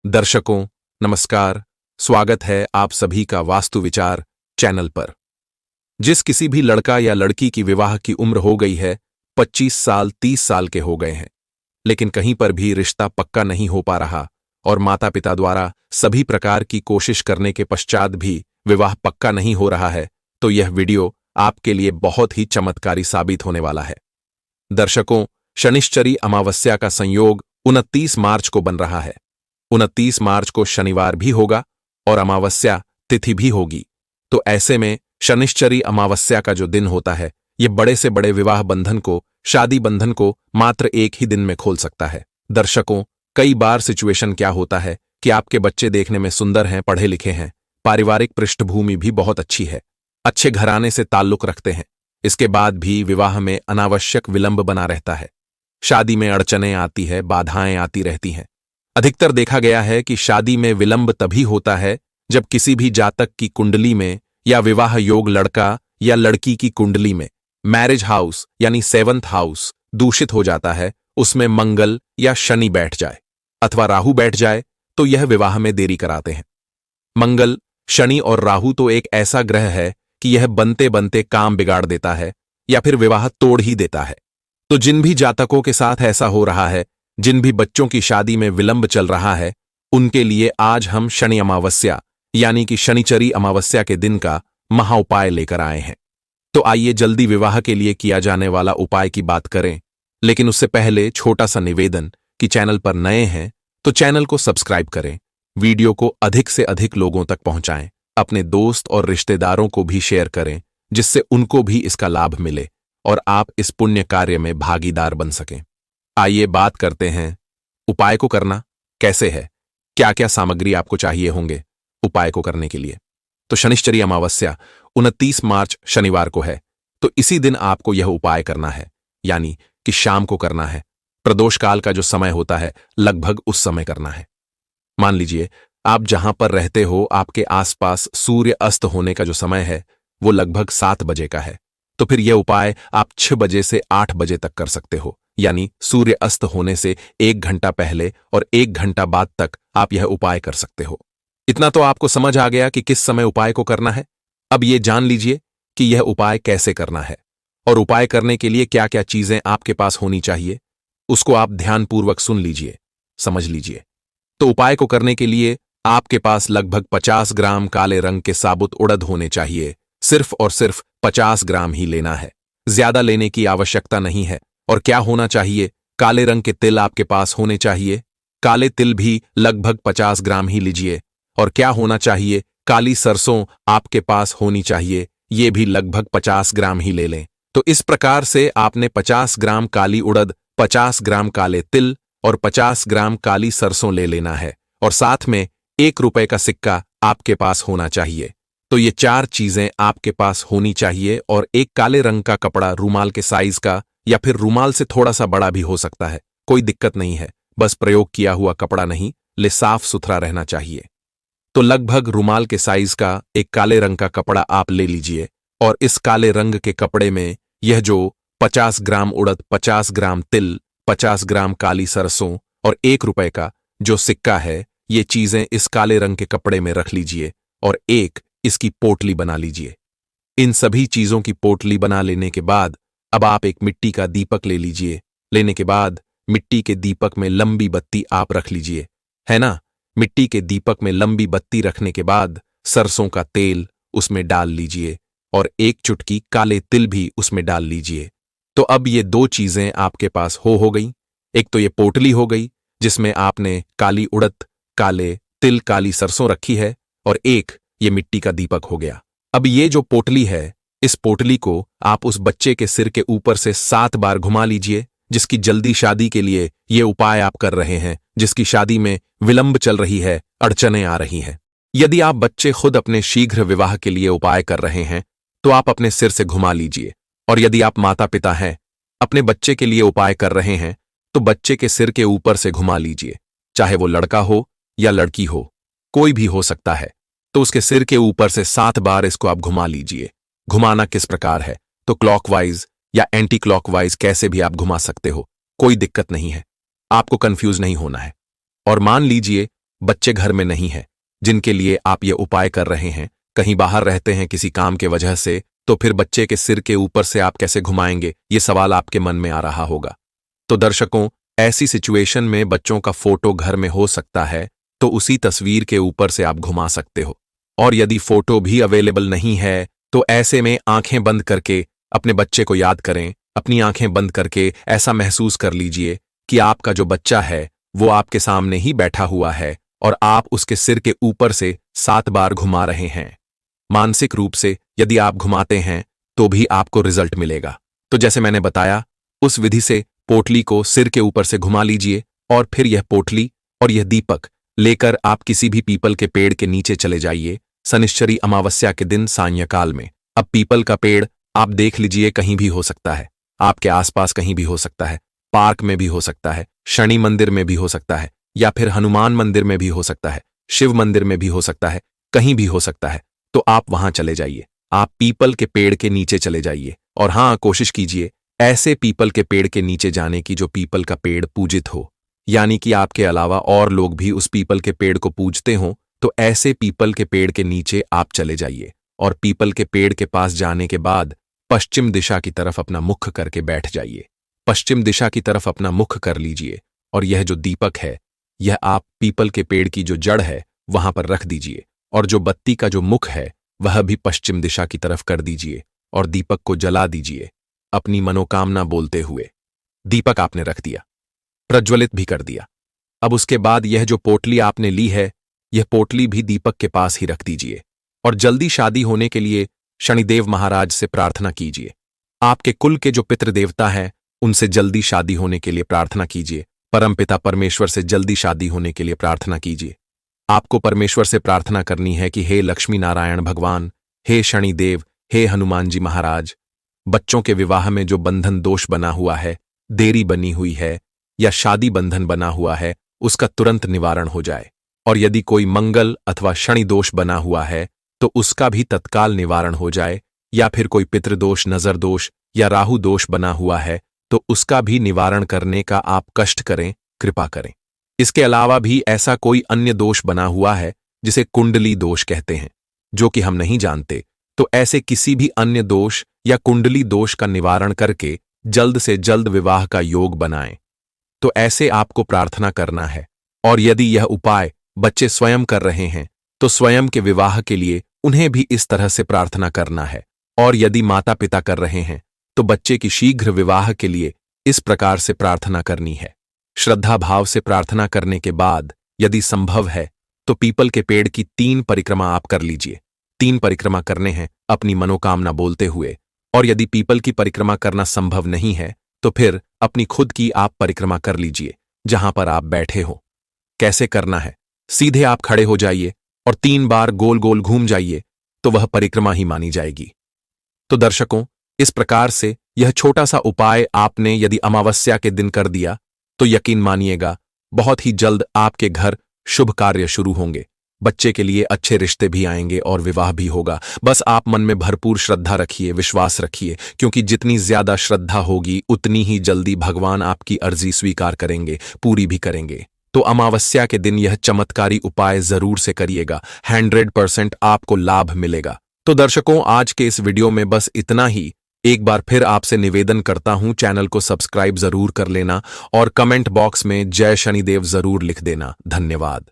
दर्शकों, नमस्कार। स्वागत है आप सभी का वास्तु विचार चैनल पर। जिस किसी भी लड़का या लड़की की विवाह की उम्र हो गई है, 25 साल 30 साल के हो गए हैं, लेकिन कहीं पर भी रिश्ता पक्का नहीं हो पा रहा और माता पिता द्वारा सभी प्रकार की कोशिश करने के पश्चात भी विवाह पक्का नहीं हो रहा है, तो यह वीडियो आपके लिए बहुत ही चमत्कारी साबित होने वाला है। दर्शकों, शनिश्चरी अमावस्या का संयोग 29 मार्च को बन रहा है। 29 मार्च को शनिवार भी होगा और अमावस्या तिथि भी होगी। तो ऐसे में शनिश्चरी अमावस्या का जो दिन होता है, ये बड़े से बड़े विवाह बंधन को, शादी बंधन को मात्र एक ही दिन में खोल सकता है। दर्शकों, कई बार सिचुएशन क्या होता है कि आपके बच्चे देखने में सुंदर हैं, पढ़े लिखे हैं, पारिवारिक पृष्ठभूमि भी बहुत अच्छी है, अच्छे घराने से ताल्लुक रखते हैं, इसके बाद भी विवाह में अनावश्यक विलंब बना रहता है। शादी में अड़चनें आती है, बाधाएं आती रहती हैं। अधिकतर देखा गया है कि शादी में विलंब तभी होता है जब किसी भी जातक की कुंडली में या विवाह योग लड़का या लड़की की कुंडली में मैरिज हाउस यानी 7th हाउस दूषित हो जाता है, उसमें मंगल या शनि बैठ जाए अथवा राहु बैठ जाए तो यह विवाह में देरी कराते हैं। मंगल, शनि और राहु तो एक ऐसा ग्रह है कि यह बनते बनते काम बिगाड़ देता है या फिर विवाह तोड़ ही देता है। तो जिन भी जातकों के साथ ऐसा हो रहा है, जिन भी बच्चों की शादी में विलंब चल रहा है, उनके लिए आज हम शनि अमावस्या यानी कि शनिचरी अमावस्या के दिन का महा उपाय लेकर आए हैं। तो आइए जल्दी विवाह के लिए किया जाने वाला उपाय की बात करें, लेकिन उससे पहले छोटा सा निवेदन कि चैनल पर नए हैं तो चैनल को सब्सक्राइब करें, वीडियो को अधिक से अधिक लोगों तक पहुंचाएं, अपने दोस्त और रिश्तेदारों को भी शेयर करें, जिससे उनको भी इसका लाभ मिले और आप इस पुण्य कार्य में भागीदार बन सकें। आइए बात करते हैं उपाय को करना कैसे है, क्या क्या सामग्री आपको चाहिए होंगे उपाय को करने के लिए। तो शनिश्चरी अमावस्या 29 मार्च शनिवार को है, तो इसी दिन आपको यह उपाय करना है, यानी कि शाम को करना है। प्रदोष काल का जो समय होता है लगभग उस समय करना है। मान लीजिए आप जहां पर रहते हो, आपके आसपास सूर्य अस्त होने का जो समय है वो लगभग 7 बजे का है, तो फिर यह उपाय आप 6 बजे से 8 बजे तक कर सकते हो, यानी सूर्य अस्त होने से 1 घंटा पहले और 1 घंटा बाद तक आप यह उपाय कर सकते हो। इतना तो आपको समझ आ गया कि किस समय उपाय को करना है। अब ये जान लीजिए कि यह उपाय कैसे करना है और उपाय करने के लिए क्या क्या चीजें आपके पास होनी चाहिए, उसको आप ध्यानपूर्वक सुन लीजिए, समझ लीजिए। तो उपाय को करने के लिए आपके पास लगभग 50 ग्राम काले रंग के साबुत उड़द होने चाहिए। सिर्फ और सिर्फ 50 ग्राम ही लेना है, ज्यादा लेने की आवश्यकता नहीं है। और क्या होना चाहिए, काले रंग के तिल आपके पास होने चाहिए, काले तिल भी लगभग 50 ग्राम ही लीजिए। और क्या होना चाहिए, काली सरसों आपके पास होनी चाहिए, ये भी लगभग 50 ग्राम ही ले लें। तो इस प्रकार से आपने 50 ग्राम काली उड़द, 50 ग्राम काले तिल और 50 ग्राम काली सरसों ले लेना है, और साथ में 1 रुपए का सिक्का आपके पास होना चाहिए। तो ये 4 चीजें आपके पास होनी चाहिए, और एक काले रंग का कपड़ा रूमाल के साइज का या फिर रूमाल से थोड़ा सा बड़ा भी हो सकता है, कोई दिक्कत नहीं है, बस प्रयोग किया हुआ कपड़ा नहीं ले, साफ सुथरा रहना चाहिए। तो लगभग रूमाल के साइज का एक काले रंग का कपड़ा आप ले लीजिए, और इस काले रंग के कपड़े में यह जो 50 ग्राम उड़द, 50 ग्राम तिल, 50 ग्राम काली सरसों और 1 रुपए का जो सिक्का है, ये चीजें इस काले रंग के कपड़े में रख लीजिए और एक इसकी पोटली बना लीजिए। इन सभी चीजों की पोटली बना लेने के बाद अब आप एक मिट्टी का दीपक ले लीजिए। लेने के बाद मिट्टी के दीपक में लंबी बत्ती आप रख लीजिए, है ना। मिट्टी के दीपक में लंबी बत्ती रखने के बाद सरसों का तेल उसमें डाल लीजिए और 1 चुटकी काले तिल भी उसमें डाल लीजिए। तो अब ये 2 चीजें आपके पास हो गई। एक तो ये पोटली हो गई जिसमें आपने काली उड़द, काले तिल, काली सरसों रखी है, और एक ये मिट्टी का दीपक हो गया। अब ये जो पोटली है, इस पोटली को आप उस बच्चे के सिर के ऊपर से 7 बार घुमा लीजिए, जिसकी जल्दी शादी के लिए ये उपाय आप कर रहे हैं, जिसकी शादी में विलंब चल रही है, अड़चनें आ रही हैं। यदि आप बच्चे खुद अपने शीघ्र विवाह के लिए उपाय कर रहे हैं तो आप अपने सिर से घुमा लीजिए, और यदि आप माता पिता हैं, अपने बच्चे के लिए उपाय कर रहे हैं तो बच्चे के सिर के ऊपर से घुमा लीजिए, चाहे वो लड़का हो या लड़की हो, कोई भी हो सकता है। तो उसके सिर के ऊपर से 7 बार इसको आप घुमा लीजिए। घुमाना किस प्रकार है, तो क्लॉकवाइज या एंटी क्लॉकवाइज कैसे भी आप घुमा सकते हो, कोई दिक्कत नहीं है, आपको कंफ्यूज नहीं होना है। और मान लीजिए बच्चे घर में नहीं है जिनके लिए आप ये उपाय कर रहे हैं, कहीं बाहर रहते हैं किसी काम के वजह से, तो फिर बच्चे के सिर के ऊपर से आप कैसे घुमाएंगे, ये सवाल आपके मन में आ रहा होगा। तो दर्शकों, ऐसी सिचुएशन में बच्चों का फोटो घर में हो सकता है, तो उसी तस्वीर के ऊपर से आप घुमा सकते हो। और यदि फोटो भी अवेलेबल नहीं है, तो ऐसे में आंखें बंद करके अपने बच्चे को याद करें। अपनी आंखें बंद करके ऐसा महसूस कर लीजिए कि आपका जो बच्चा है वो आपके सामने ही बैठा हुआ है और आप उसके सिर के ऊपर से 7 बार घुमा रहे हैं। मानसिक रूप से यदि आप घुमाते हैं तो भी आपको रिजल्ट मिलेगा। तो जैसे मैंने बताया, उस विधि से पोटली को सिर के ऊपर से घुमा लीजिए और फिर यह पोटली और यह दीपक लेकर आप किसी भी पीपल के पेड़ के नीचे चले जाइए शनिश्चरी अमावस्या के दिन सायंकाल में। अब पीपल का पेड़ आप देख लीजिए, कहीं भी हो सकता है, आपके आसपास कहीं भी हो सकता है, पार्क में भी हो सकता है, शनि मंदिर में भी हो सकता है, या फिर हनुमान मंदिर में भी हो सकता है, शिव मंदिर में भी हो सकता है, कहीं भी हो सकता है। तो आप वहां चले जाइए, आप पीपल के पेड़ के नीचे चले जाइए। और हां, कोशिश कीजिए ऐसे पीपल के पेड़ के नीचे जाने की जो पीपल का पेड़ पूजित हो, यानी कि आपके अलावा और लोग भी उस पीपल के पेड़ को पूजते हों, तो ऐसे पीपल के पेड़ के नीचे आप चले जाइए और पीपल के पेड़ के पास जाने के बाद पश्चिम दिशा की तरफ अपना मुख करके बैठ जाइए। पश्चिम दिशा की तरफ अपना मुख कर लीजिए और यह जो दीपक है, यह आप पीपल के पेड़ की जो जड़ है वहां पर रख दीजिए और जो बत्ती का जो मुख है वह भी पश्चिम दिशा की तरफ कर दीजिए और दीपक को जला दीजिए अपनी मनोकामना बोलते हुए। दीपक आपने रख दिया, प्रज्वलित भी कर दिया। अब उसके बाद यह जो पोटली आपने ली है, यह पोटली भी दीपक के पास ही रख दीजिए और जल्दी शादी होने के लिए शनिदेव महाराज से प्रार्थना कीजिए। आपके कुल के जो पितृदेवता हैं उनसे जल्दी शादी होने के लिए प्रार्थना कीजिए। परमपिता परमेश्वर से जल्दी शादी होने के लिए प्रार्थना कीजिए। आपको परमेश्वर से प्रार्थना करनी है कि हे लक्ष्मी नारायण भगवान, हे शनिदेव, हे हनुमान जी महाराज, बच्चों के विवाह में जो बंधन दोष बना हुआ है, देरी बनी हुई है या शादी बंधन बना हुआ है, उसका तुरंत निवारण हो जाए। और यदि कोई मंगल अथवा शनि दोष बना हुआ है तो उसका भी तत्काल निवारण हो जाए, या फिर कोई पितृदोष, नजर दोष या राहु दोष बना हुआ है तो उसका भी निवारण करने का आप कष्ट करें, कृपा करें। इसके अलावा भी ऐसा कोई अन्य दोष बना हुआ है जिसे कुंडली दोष कहते हैं, जो कि हम नहीं जानते, तो ऐसे किसी भी अन्य दोष या कुंडली दोष का निवारण करके जल्द से जल्द विवाह का योग बनाएं। तो ऐसे आपको प्रार्थना करना है। और यदि यह उपाय बच्चे स्वयं कर रहे हैं तो स्वयं के विवाह के लिए उन्हें भी इस तरह से प्रार्थना करना है। और यदि माता पिता कर रहे हैं तो बच्चे की शीघ्र विवाह के लिए इस प्रकार से प्रार्थना करनी है। श्रद्धा भाव से प्रार्थना करने के बाद यदि संभव है तो पीपल के पेड़ की 3 परिक्रमा आप कर लीजिए। 3 परिक्रमा करने हैं अपनी मनोकामना बोलते हुए। और यदि पीपल की परिक्रमा करना संभव नहीं है तो फिर अपनी खुद की आप परिक्रमा कर लीजिए जहां पर आप बैठे हो। कैसे करना है? सीधे आप खड़े हो जाइए और 3 बार गोल गोल घूम जाइए, तो वह परिक्रमा ही मानी जाएगी। तो दर्शकों, इस प्रकार से यह छोटा सा उपाय आपने यदि अमावस्या के दिन कर दिया तो यकीन मानिएगा बहुत ही जल्द आपके घर शुभ कार्य शुरू होंगे। बच्चे के लिए अच्छे रिश्ते भी आएंगे और विवाह भी होगा। बस आप मन में भरपूर श्रद्धा रखिए, विश्वास रखिए, क्योंकि जितनी ज्यादा श्रद्धा होगी उतनी ही जल्दी भगवान आपकी अर्जी स्वीकार करेंगे, पूरी भी करेंगे। तो अमावस्या के दिन यह चमत्कारी उपाय जरूर से करिएगा, 100% आपको लाभ मिलेगा। तो दर्शकों, आज के इस वीडियो में बस इतना ही। एक बार फिर आपसे निवेदन करता हूं, चैनल को सब्सक्राइब जरूर कर लेना और कमेंट बॉक्स में जय शनिदेव जरूर लिख देना। धन्यवाद।